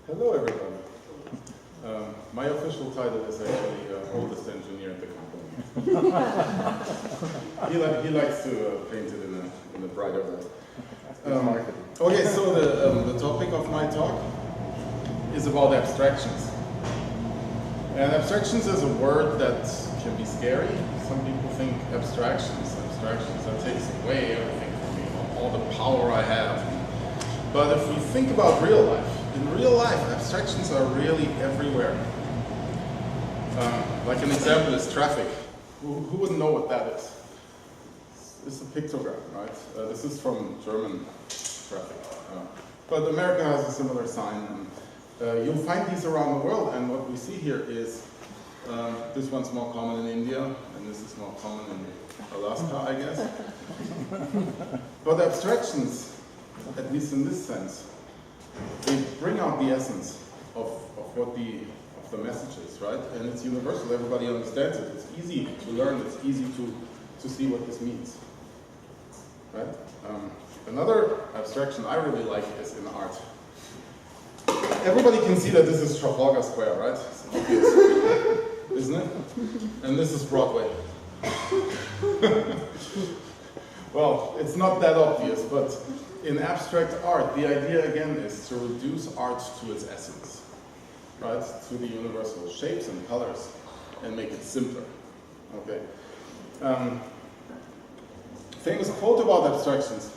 Hello, everybody. My official title is actually oldest engineer at the company. he likes to paint it in a brighter light. Okay, so the topic of my talk is about abstractions. And abstractions is a word that can be scary. Some people think abstractions, that takes away everything from me, all the power I have. But if we think about real life, in real life, abstractions are really everywhere. Like an example is traffic. Who wouldn't know what that is? It's a pictogram, right? This is from German traffic. But America has a similar sign. And, you'll find these around the world, and what we see here is this one's more common in India, and this is more common in Alaska, I guess. But abstractions, at least in this sense, they bring out the essence of what the message is, right? And it's universal, everybody understands it. It's easy to learn, it's easy to see what this means, right? Another abstraction I really like is in art. Everybody can see that this is Trafalgar Square, right? It's obvious, isn't it? And this is Broadway. Well, it's not that obvious, but in abstract art, the idea again is to reduce art to its essence, right? To the universal shapes and colors, and make it simpler. Okay. Famous quote about abstractions.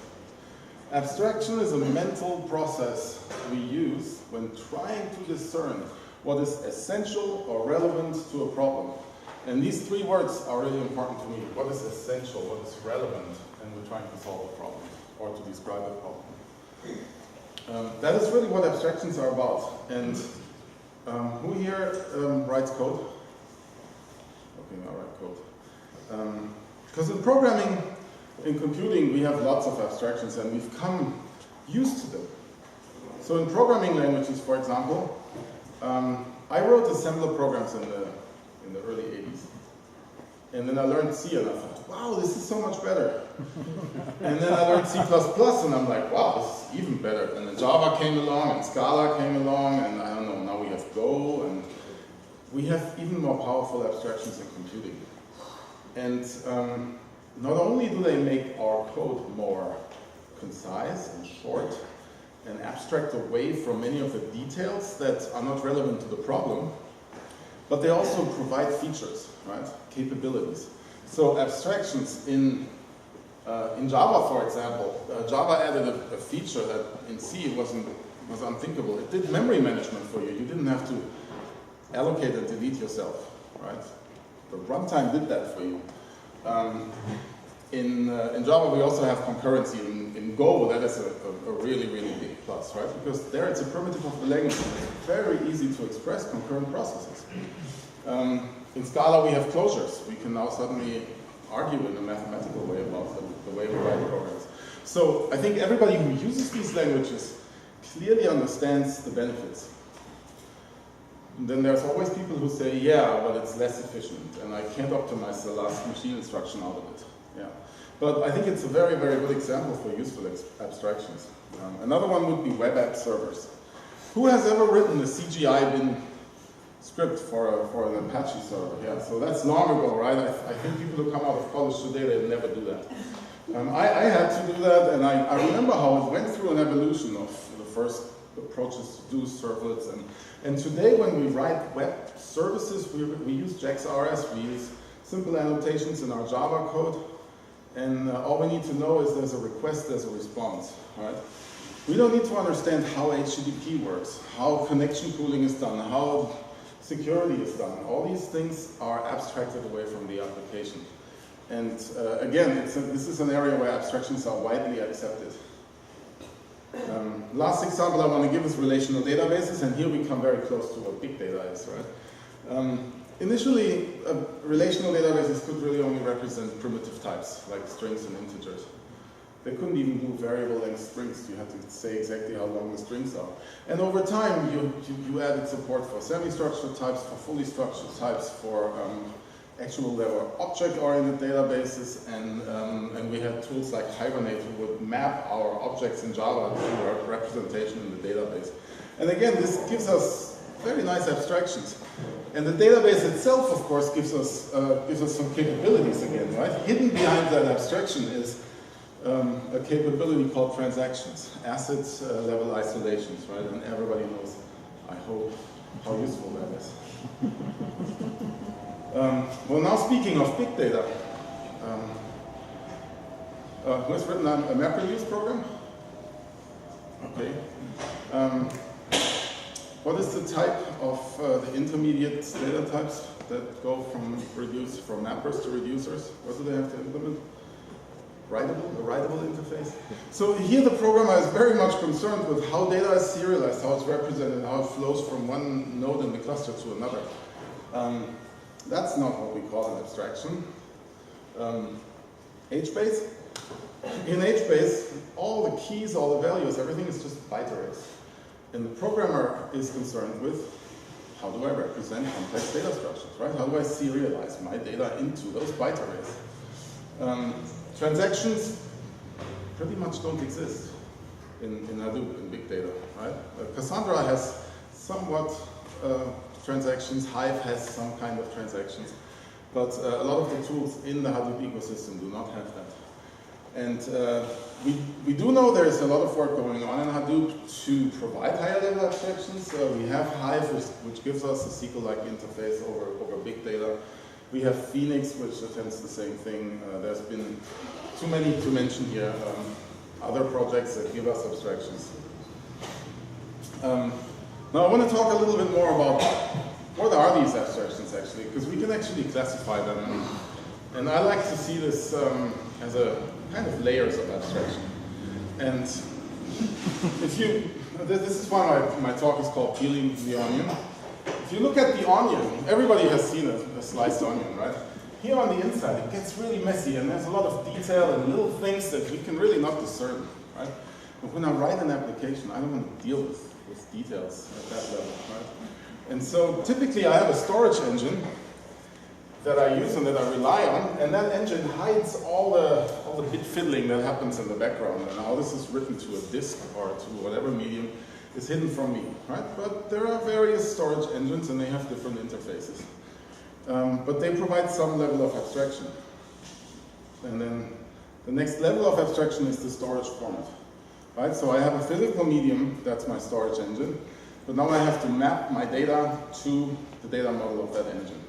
Abstraction is a mental process we use when trying to discern what is essential or relevant to a problem. And these three words are really important to me. What is essential, what is relevant, and we're trying to solve a problem, or to describe a problem. That is really what abstractions are about. And who here writes code? Okay, I write code. Because in programming, in computing, we have lots of abstractions, and we've come used to them. So in programming languages, for example, I wrote assembler programs in the early 80s. And then I learned C, and I thought, wow, this is so much better. And then I learned C++, and I'm like, wow, this is even better. And then Java came along, and Scala came along, and I don't know, now we have Go, and we have even more powerful abstractions in computing. And not only do they make our code more concise and short, and abstract away from many of the details that are not relevant to the problem, but they also provide features, right? Capabilities. So abstractions in Java, for example, Java added a feature that in C was unthinkable. It did memory management for you. You didn't have to allocate and delete yourself, right? The runtime did that for you. In Java, we also have concurrency. In Go, that is a really, really big plus, right? Because there it's a primitive of the language. It's very easy to express concurrent processes. In Scala, we have closures. We can now suddenly argue in a mathematical way about the way we write programs. So I think everybody who uses these languages clearly understands the benefits. And then there's always people who say, yeah, but it's less efficient, and I can't optimize the last machine instruction out of it. Yeah. But I think it's a very, very good example for useful abstractions. Another one would be web app servers. Who has ever written a CGI bin script for an Apache server? Yeah, so that's long ago, right? I think people who come out of college today, they'd never do that. I had to do that, and I remember how it went through an evolution of the first approaches to do servlets. And today, when we write web services, we use JAX-RS, we use simple annotations in our Java code, and all we need to know is there's a request, there's a response, right? We don't need to understand how HTTP works, how connection pooling is done, how security is done. All these things are abstracted away from the application. And again, this is an area where abstractions are widely accepted. Last example I want to give is relational databases, and here we come very close to what big data is, right? Initially, relational databases could really only represent primitive types, like strings and integers. They couldn't even do variable length strings. You had to say exactly how long the strings are. And over time, you added support for semi-structured types, for fully structured types, for actual there were object-oriented databases, and we had tools like Hibernate who would map our objects in Java to a representation in the database. And again, this gives us very nice abstractions. And the database itself, of course, gives us some capabilities again, right? Hidden behind that abstraction is a capability called transactions, asset level isolations, right? And everybody knows, I hope, how useful that is. Well, now speaking of big data, who has written a map reduce program? Okay. What is the type of the intermediate data types that go from mappers to reducers? What do they have to implement? Writable, a writable interface. So here the programmer is very much concerned with how data is serialized, how it's represented, how it flows from one node in the cluster to another. That's not what we call an abstraction. HBase. In HBase, all the keys, all the values, everything is just byte arrays. And the programmer is concerned with how do I represent complex data structures, right? How do I serialize my data into those byte arrays? Transactions pretty much don't exist in Hadoop, in big data, right? Cassandra has somewhat transactions, Hive has some kind of transactions, but a lot of the tools in the Hadoop ecosystem do not have that. And we do know there's a lot of work going on in Hadoop to provide higher level abstractions. We have Hive, which gives us a SQL-like interface over big data. We have Phoenix, which attempts the same thing. There's been too many to mention here. Other projects that give us abstractions. Now I want to talk a little bit more about what are these abstractions actually, because we can actually classify them. And I like to see this as a kind of layers of abstraction. And if you, this is why my talk is called Peeling the Onion. If you look at the onion, everybody has seen a sliced onion, right? Here on the inside, it gets really messy, and there's a lot of detail and little things that we can really not discern, right? But when I write an application, I don't want to deal with details at that level, right? And so typically I have a storage engine that I use and that I rely on, and that engine hides all the bit fiddling that happens in the background, and how this is written to a disk or to whatever medium is hidden from me, right? But there are various storage engines and they have different interfaces. But they provide some level of abstraction. And then the next level of abstraction is the storage format, right? So I have a physical medium, that's my storage engine, but now I have to map my data to the data model of that engine.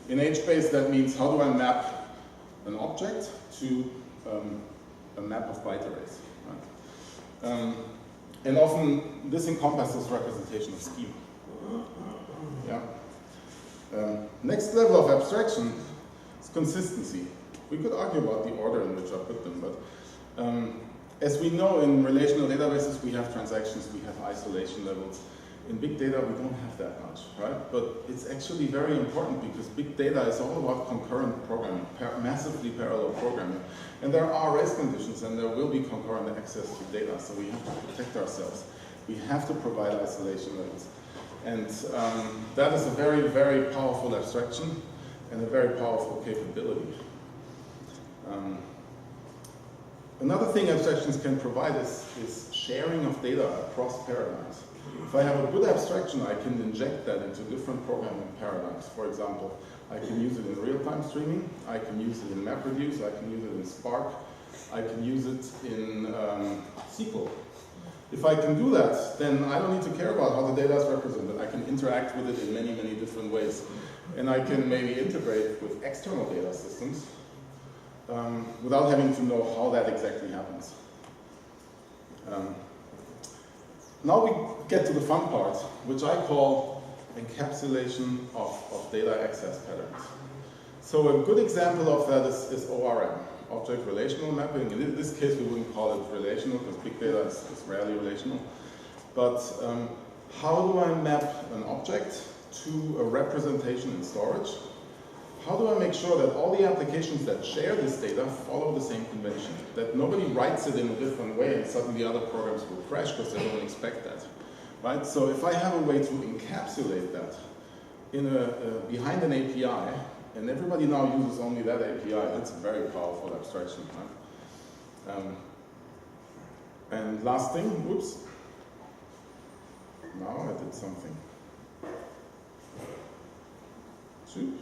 In HBase, that means how do I map an object to a map of byte arrays, right? And often this encompasses representation of schema. Yeah. Next level of abstraction is consistency. We could argue about the order in which I put them, but as we know in relational databases, we have transactions, we have isolation levels. In big data, we don't have that much, right? But it's actually very important because big data is all about concurrent programming, massively parallel programming. And there are race conditions and there will be concurrent access to data, so we have to protect ourselves. We have to provide isolation levels. And that is a very, very powerful abstraction and a very powerful capability. Another thing abstractions can provide is sharing of data across paradigms. If I have a good abstraction, I can inject that into different programming paradigms. For example, I can use it in real-time streaming, I can use it in MapReduce, I can use it in Spark, I can use it in SQL. If I can do that, then I don't need to care about how the data is represented. I can interact with it in many, many different ways. And I can maybe integrate with external data systems without having to know how that exactly happens. Now we get to the fun part, which I call encapsulation of data access patterns. So a good example of that is ORM, Object Relational Mapping. In this case, we wouldn't call it relational because big data is rarely relational. But how do I map an object to a representation in storage? How do I make sure that all the applications that share this data follow the same convention? That nobody writes it in a different way and suddenly other programs will crash because they don't expect that, right? So if I have a way to encapsulate that in behind an API, and everybody now uses only that API, that's a very powerful abstraction, right? And last thing, whoops. Now I did something. Shoot.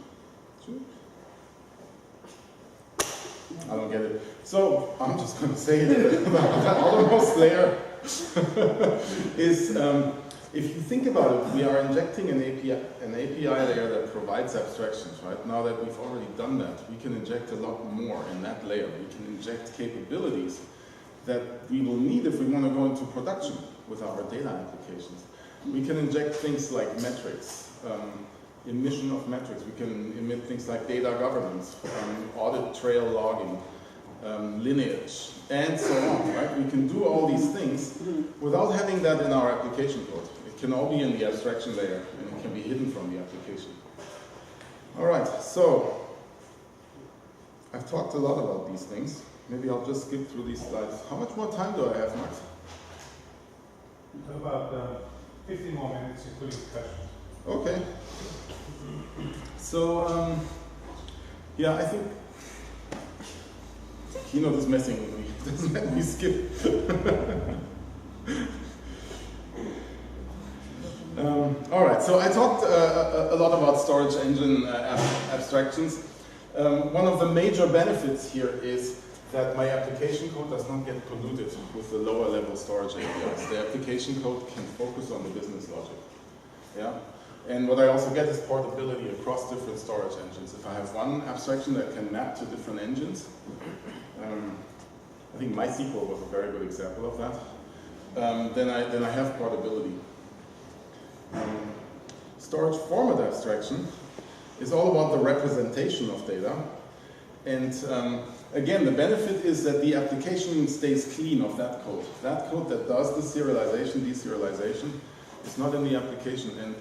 I don't get it. So I'm just going to say that the outermost layer is, if you think about it, we are injecting an API layer that provides abstractions, right? Now that we've already done that, we can inject a lot more in that layer. We can inject capabilities that we will need if we want to go into production with our data applications. We can inject things like metrics, emission of metrics. We can emit things like data governance, audit trail logging, lineage, and so on, right? We can do all these things without having that in our application code. It can all be in the abstraction layer, and it can be hidden from the application. All right, so I've talked a lot about these things. Maybe I'll just skip through these slides. How much more time do I have, Max? About 15 more minutes, including questions. Okay. So, yeah, I think Keynote is messing with me. It doesn't let me skip. All right, so I talked a lot about storage engine abstractions. One of the major benefits here is that my application code does not get polluted with the lower level storage APIs. The application code can focus on the business logic. Yeah? And what I also get is portability across different storage engines. If I have one abstraction that can map to different engines, I think MySQL was a very good example of that, then I have portability. Storage format abstraction is all about the representation of data. And again, the benefit is that the application stays clean of that code. That code that does the serialization, deserialization, is not in the application. And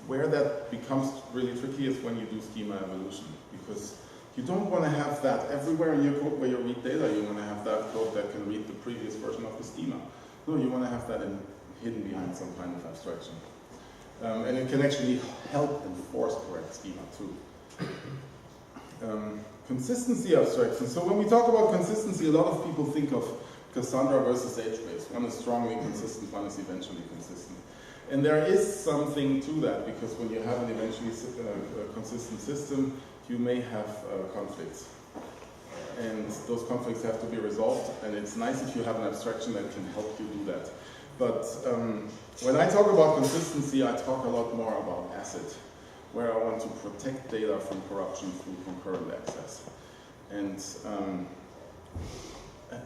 where that becomes really tricky is when you do schema evolution, because you don't want to have that everywhere in your code where you read data. You want to have that code that can read the previous version of the schema. No, you want to have that hidden behind some kind of abstraction. And it can actually help enforce correct schema too. Consistency abstraction. So when we talk about consistency, a lot of people think of Cassandra versus HBase. One is strongly consistent, one is eventually consistent. And there is something to that, because when you have an eventually consistent system, you may have conflicts. And those conflicts have to be resolved, and it's nice if you have an abstraction that can help you do that. But when I talk about consistency, I talk a lot more about ACID, where I want to protect data from corruption through concurrent access. And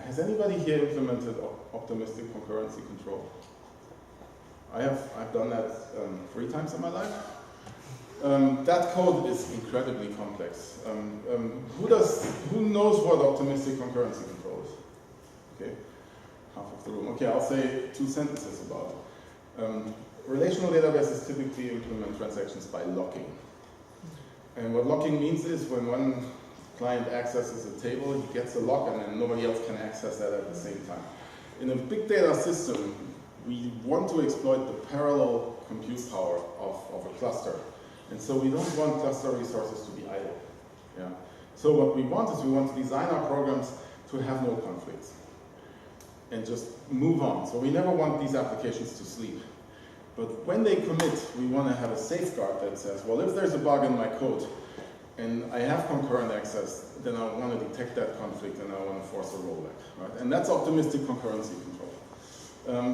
has anybody here implemented optimistic concurrency control? I've done that 3 times in my life. That code is incredibly complex. Who knows what optimistic concurrency control is? Okay, half of the room. Okay, I'll say 2 sentences about it. Relational databases typically implement transactions by locking. And what locking means is when one client accesses a table, he gets a lock, and then nobody else can access that at the same time. In a big data system, we want to exploit the parallel compute power of a cluster. And so we don't want cluster resources to be idle. Yeah? So what we want is we want to design our programs to have no conflicts and just move on. So we never want these applications to sleep. But when they commit, we want to have a safeguard that says, well, if there's a bug in my code and I have concurrent access, then I want to detect that conflict and I want to force a rollback. Right? And that's optimistic concurrency control.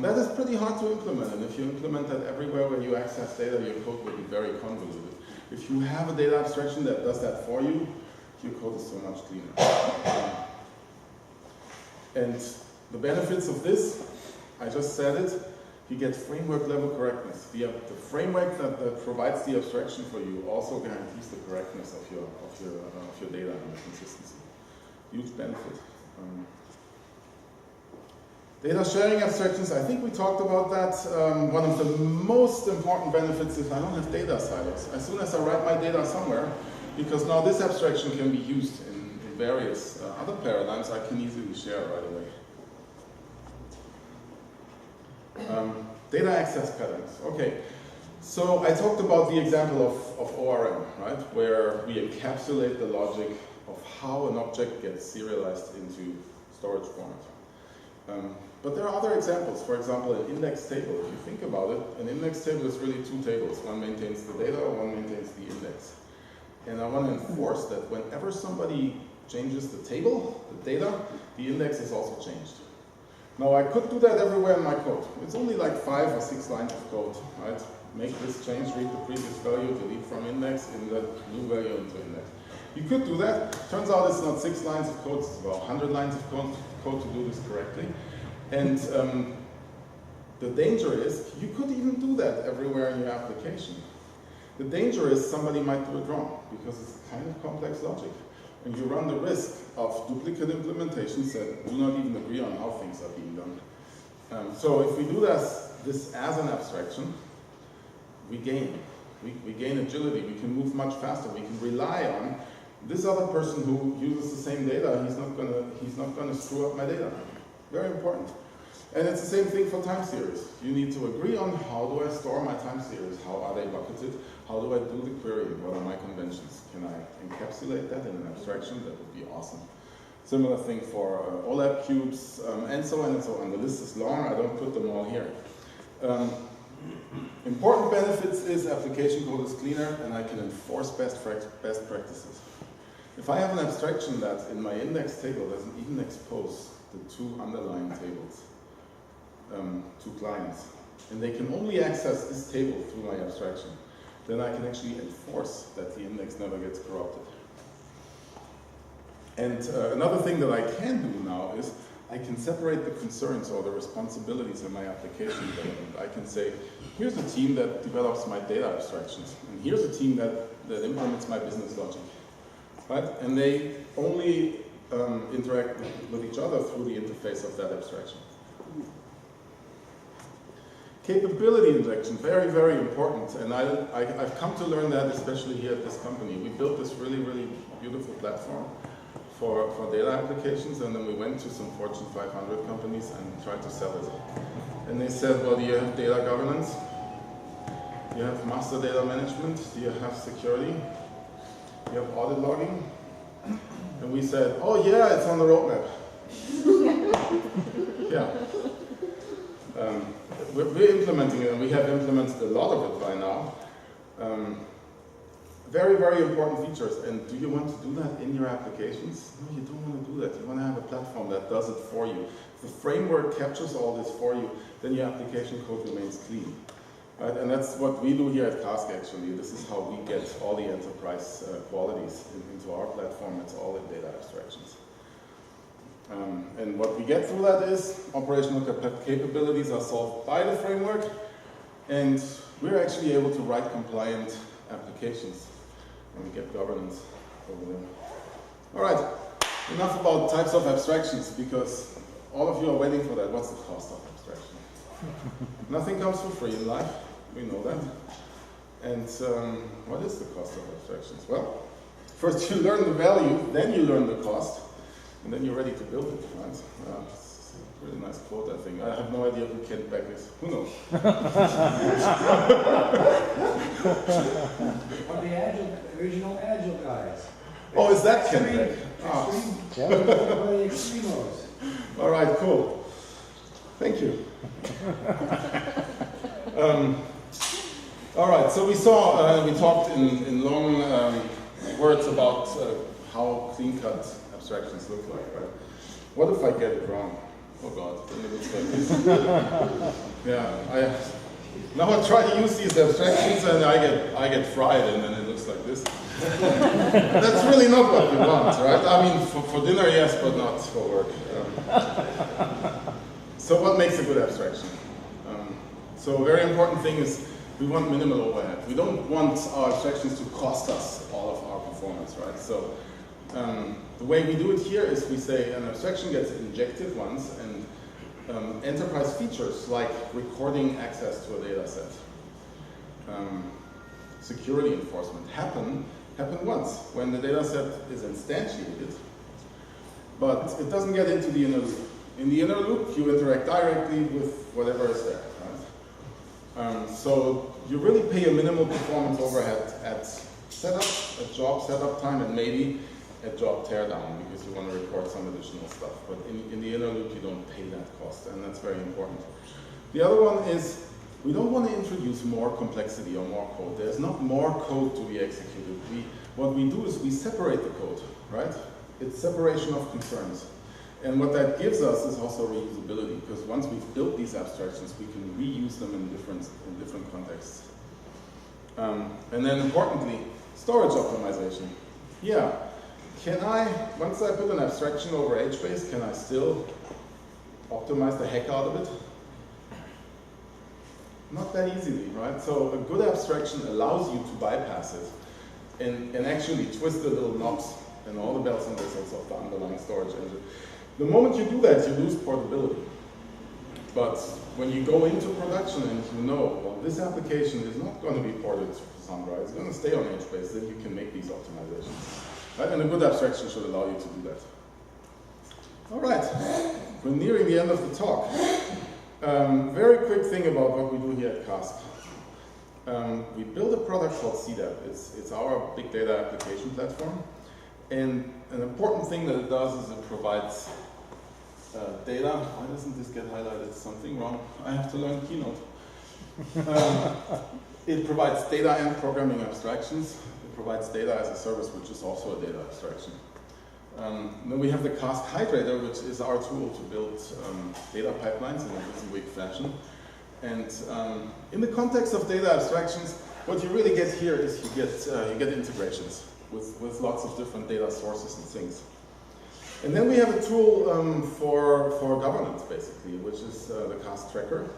That is pretty hard to implement, and if you implement that everywhere where you access data, your code will be very convoluted. If you have a data abstraction that does that for you, your code is so much cleaner. And the benefits of this, I just said it, you get framework level correctness. The framework that provides the abstraction for you also guarantees the correctness of your data and the consistency. Huge benefit. Data sharing abstractions, I think we talked about that. One of the most important benefits is I don't have data silos. As soon as I write my data somewhere, because now this abstraction can be used in various other paradigms, I can easily share right away. Data access patterns. Okay, so I talked about the example of ORM, right, where we encapsulate the logic of how an object gets serialized into storage format. But there are other examples. For example, an index table. If you think about it, an index table is really two tables. One maintains the data, one maintains the index. And I want to enforce that whenever somebody changes the table, the data, the index is also changed. Now I could do that everywhere in my code. It's only like 5 or 6 lines of code, right? Make this change, read the previous value, delete from index, in the new value into index. You could do that. Turns out it's not 6 lines of code, it's about 100 lines of code to do this correctly. And the danger is, you could even do that everywhere in your application. The danger is somebody might do it wrong, because it's kind of complex logic. And you run the risk of duplicate implementations that do not even agree on how things are being done. So if we do this as an abstraction, we gain. We gain agility, we can move much faster, we can rely on this other person who uses the same data, he's not gonna screw up my data. Very important. And it's the same thing for time series. You need to agree on how do I store my time series, how are they bucketed, how do I do the query, what are my conventions? Can I encapsulate that in an abstraction? That would be awesome. Similar thing for OLAP cubes, and so on and so on. The list is long, I don't put them all here. Important benefits is application code is cleaner and I can enforce best practices. If I have an abstraction that in my index table doesn't even expose the 2 underlying tables to clients, and they can only access this table through my abstraction, then I can actually enforce that the index never gets corrupted. And another thing that I can do now is I can separate the concerns or the responsibilities in my application development. I can say, here's a team that develops my data abstractions, and here's a team that implements my business logic. Right? And they only interact with each other through the interface of that abstraction. Capability injection, very, very important. And I've come to learn that, especially here at this company. We built this really, really beautiful platform for data applications, and then we went to some Fortune 500 companies and tried to sell it. And they said, well, do you have data governance? Do you have master data management? Do you have security? Do you have audit logging? And we said, oh yeah, it's on the roadmap. Yeah. We're implementing it, and we have implemented a lot of it by now. Very, very important features. And do you want to do that in your applications? No, you don't want to do that. You want to have a platform that does it for you. If the framework captures all this for you, then your application code remains clean. Right? And that's what we do here at Cask, actually. This is how we get all the enterprise qualities into our platform. It's all in data abstractions. And what we get through that is operational capabilities are solved by the framework, and we're actually able to write compliant applications, and we get governance over them. All right, enough about types of abstractions, because all of you are waiting for that. What's the cost of abstraction? Nothing comes for free in life, we know that. And what is the cost of abstractions? Well, first you learn the value, then you learn the cost, and then you're ready to build it, right? It's a really nice quote, I think. I have no idea who Kent Beck is. Who knows? One of the original Agile guys. Oh, is that Kent Beck? One of the extremos. All right, cool. Thank you. All right, so we saw, we talked in long words about how clean-cut abstractions look like, right? What if I get it wrong? Oh God, then it looks like this. Yeah, now I try to use these abstractions and I get fried, and then it looks like this. That's really not what we want, right? I mean, for dinner, yes, but not for work. So what makes a good abstraction? So a very important thing is we want minimal overhead. We don't want our abstractions to cost us all of our performance, right? So the way we do it here is we say an abstraction gets injected once, and enterprise features like recording access to a data set, security enforcement happen once when the data set is instantiated, but it doesn't get into the inner loop. In the inner loop, you interact directly with whatever is there, right? So you really pay a minimal performance overhead at setup, at job setup time, and maybe at job teardown because you want to record some additional stuff. But in the inner loop, you don't pay that cost, and that's very important. The other one is we don't want to introduce more complexity or more code. There's not more code to be executed. What we do is we separate the code, right? It's separation of concerns. And what that gives us is also reusability, because once we've built these abstractions, we can reuse them in different contexts. And then importantly, storage optimization. Yeah, once I put an abstraction over HBase, can I still optimize the heck out of it? Not that easily, right? So a good abstraction allows you to bypass it and actually twist the little knobs and all the bells and whistles of the underlying storage engine. The moment you do that, you lose portability. But when you go into production and you know, well, this application is not going to be ported to Cassandra, it's going to stay on HBase, then you can make these optimizations. Right? And a good abstraction should allow you to do that. All right, we're nearing the end of the talk. Very quick thing about what we do here at Cask. We build a product called CDAP. It's our big data application platform. And an important thing that it does is it provides data. Why doesn't this get highlighted? Something wrong. I have to learn Keynote. It provides data and programming abstractions. It provides data as a service, which is also a data abstraction. Then we have the Cask Hydrator, which is our tool to build data pipelines in a WYSIWYG fashion. And in the context of data abstractions, what you really get here is you get integrations with lots of different data sources and things. And then we have a tool for governance, basically, which is the Cask Tracker.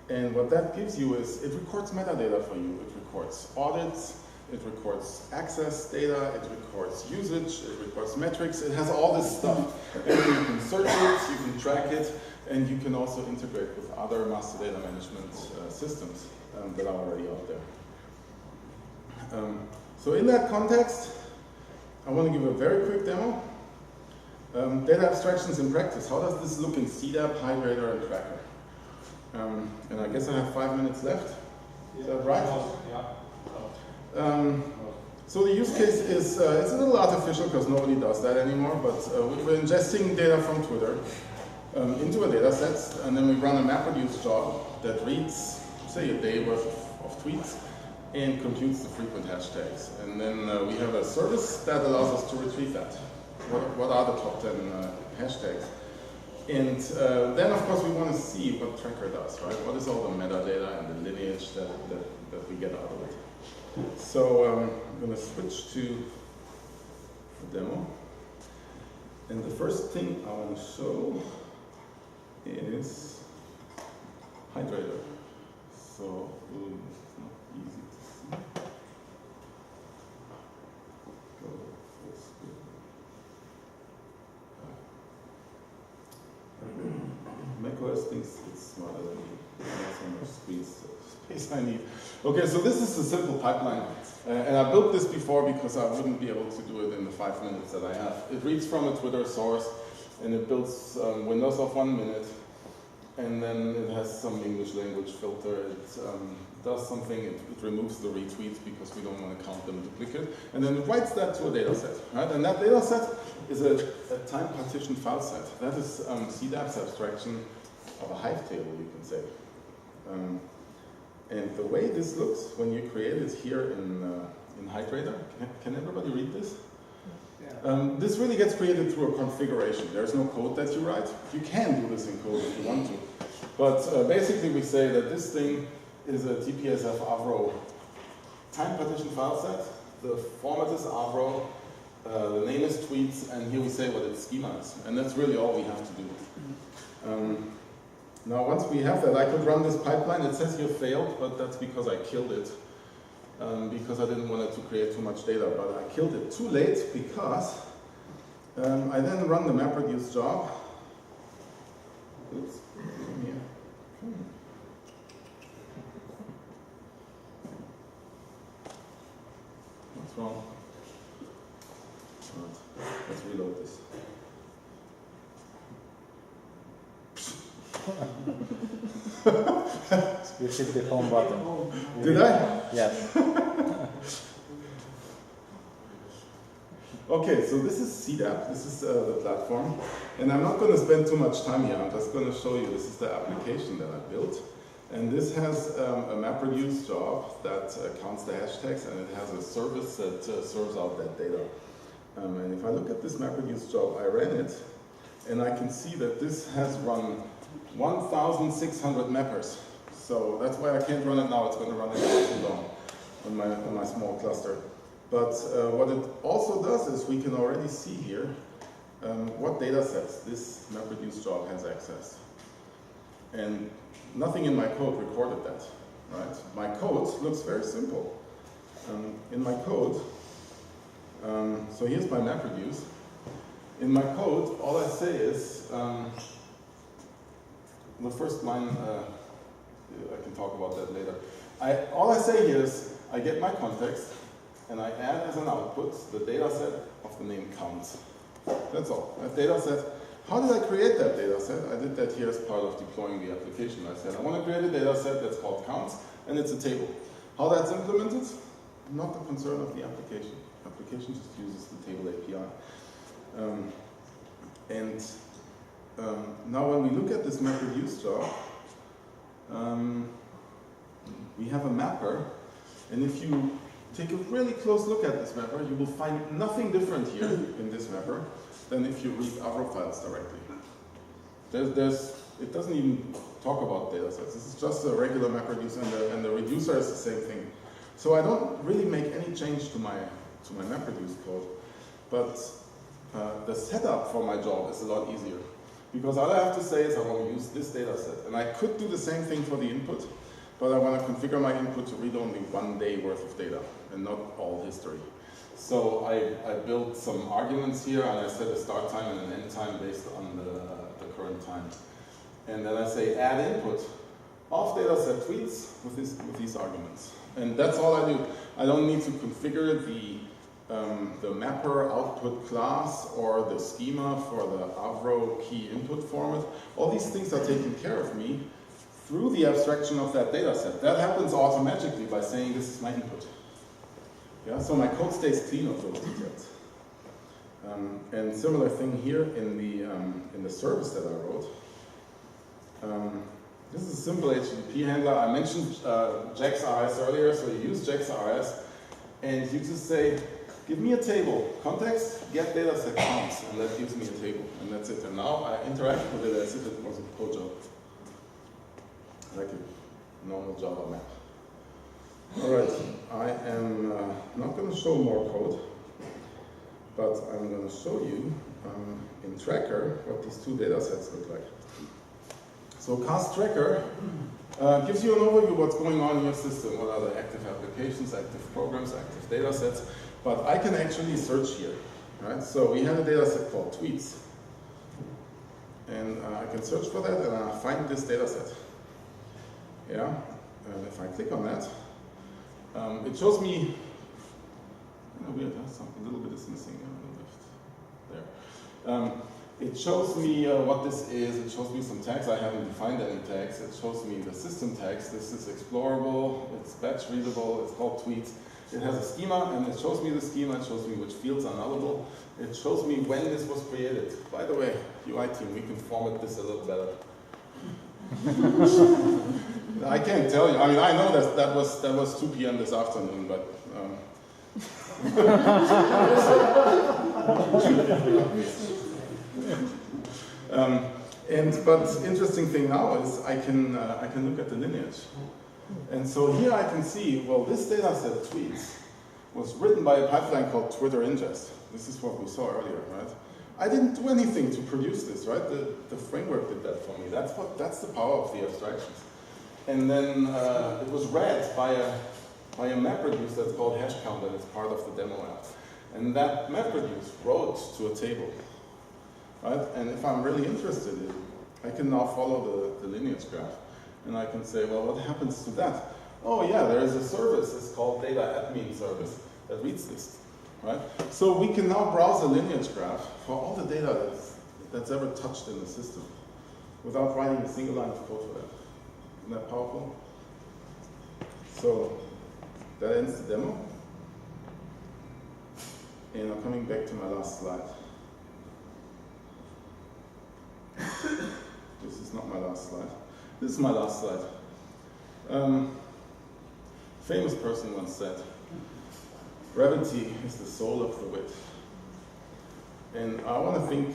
And what that gives you is it records metadata for you. It records audits. It records access data, it records usage, it records metrics, it has all this stuff. And you can search it, you can track it, and you can also integrate with other master data management systems that are already out there. So in that context, I want to give a very quick demo. Data abstractions in practice. How does this look in CDAP, Hydrator, and Tracker? And I guess I have 5 minutes left. Is that right? Yeah. So the use case is, it's a little artificial because nobody does that anymore, but we're ingesting data from Twitter into a data set, and then we run a MapReduce job that reads, say, a day worth of tweets and computes the frequent hashtags. And then we have a service that allows us to retrieve that. What are the top 10 hashtags? And then, of course, we want to see what Tracker does, right? What is all the metadata and the lineage that we get out of it? So I'm going to switch to the demo. And the first thing I want to show is Hydrator. So it's not easy to see. Go full screen. macOS thinks it's smarter than me. Not so much space I need. Okay, so this is a simple pipeline. And I built this before because I wouldn't be able to do it in the 5 minutes that I have. It reads from a Twitter source, and it builds windows of 1 minute. And then it has some English language filter. It does something, it removes the retweets because we don't want to count them duplicate. And then it writes that to a data set, right? And that data set is a time partitioned file set. That is CDAP's abstraction of a Hive table, you can say. And the way this looks when you create it here in Hydrator, can everybody read this? Yeah. This really gets created through a configuration. There's no code that you write. You can do this in code if you want to. But basically we say that this thing is a TPSF Avro time partition file set. The format is Avro, the name is tweets, and here we say what its schema is. And that's really all we have to do. Now once we have that, I could run this pipeline. It says you failed, but that's because I killed it. Because I didn't want it to create too much data, but I killed it too late because I then run the MapReduce job. Oops, here. What's wrong? Right. Let's reload this. You hit the home button. Did I? Yes. Okay, so this is CDAP, this is the platform, and I'm not going to spend too much time here, I'm just going to show you this is the application that I built. And this has a MapReduce job that counts the hashtags, and it has a service that serves out that data. And if I look at this MapReduce job, I ran it, and I can see that this has run 1,600 mappers. So that's why I can't run it now, it's going to run it too long on my small cluster. But what it also does is we can already see here what data sets this MapReduce job has access. And nothing in my code recorded that, right? My code looks very simple. In my code, so here's my MapReduce. In my code, all I say is, the first line, I can talk about that later. All I say here is, I get my context, and I add as an output the data set of the name counts. That's all. That data set. How did I create that data set? I did that here as part of deploying the application. I said, I want to create a data set that's called counts, and it's a table. How that's implemented? Not the concern of the application. The application just uses the table API. Now when we look at this MapReduce job, we have a mapper, and if you take a really close look at this mapper, you will find nothing different here in this mapper than if you read Avro files directly. It doesn't even talk about data sets. This is just a regular MapReduce, and the reducer is the same thing. So I don't really make any change to my MapReduce code, but the setup for my job is a lot easier. Because all I have to say is I want to use this data set. And I could do the same thing for the input, but I want to configure my input to read only 1 day worth of data and not all history. So I built some arguments here, and I set a start time and an end time based on the current time. And then I say add input of data set tweets with these arguments. And that's all I do. I don't need to configure the mapper output class or the schema for the Avro key input format. All these things are taken care of me through the abstraction of that data set. That happens automatically by saying this is my input. Yeah, so my code stays clean of those details. And similar thing here in the service that I wrote. This is a simple HTTP handler. I mentioned JAX-RS earlier, so you use JAX-RS, and you just say, give me a table, context, get data set counts, and that gives me a table, and that's it. And now I interact with it as if it was a code job, like a normal Java map. All right, I am not going to show more code, but I'm going to show you in Tracker what these two data sets look like. So Cask Tracker gives you an overview of what's going on in your system. What are the active applications, active programs, active data sets. But I can actually search here. Right? So we have a data set called tweets. And I can search for that, and I find this data set. Yeah, and if I click on that, it shows me, weird, a little bit is missing on the left. There. It shows me what this is. It shows me some tags. I haven't defined any tags. It shows me the system tags. This is explorable. It's batch readable. It's called tweets. It has a schema, and it shows me the schema. It shows me which fields are nullable. It shows me when this was created. By the way, UI team, we can format this a little better. I can't tell you. I mean, I know that was 2 p.m. this afternoon, but. But interesting thing now is I can look at the lineage. And so here I can see, well, this data set tweets was written by a pipeline called Twitter ingest. This is what we saw earlier, right? I didn't do anything to produce this, right? The framework did that for me. That's the power of the abstractions. And then it was read by a MapReduce that's called HashCount, and it's part of the demo app. And that MapReduce wrote to a table, right? And if I'm really interested in, I can now follow the lineage graph. And I can say, well, what happens to that? Oh yeah, there is a service, it's called Data Admin Service, that reads this, right? So we can now browse a lineage graph for all the data that's ever touched in the system without writing a single line of code for that. Isn't that powerful? So that ends the demo. And I'm coming back to my last slide. This is not my last slide. This is my last slide. Famous person once said, brevity is the soul of the wit. And I want to think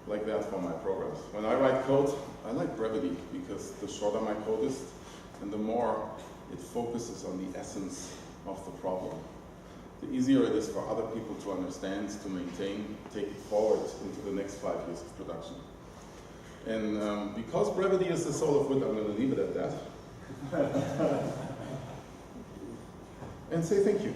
like that for my programs. When I write code, I like brevity because the shorter my code is, and the more it focuses on the essence of the problem. The easier it is for other people to understand, to maintain, take it forward into the next 5 years of production. And because brevity is the soul of wit, I'm going to leave it at that. And say thank you.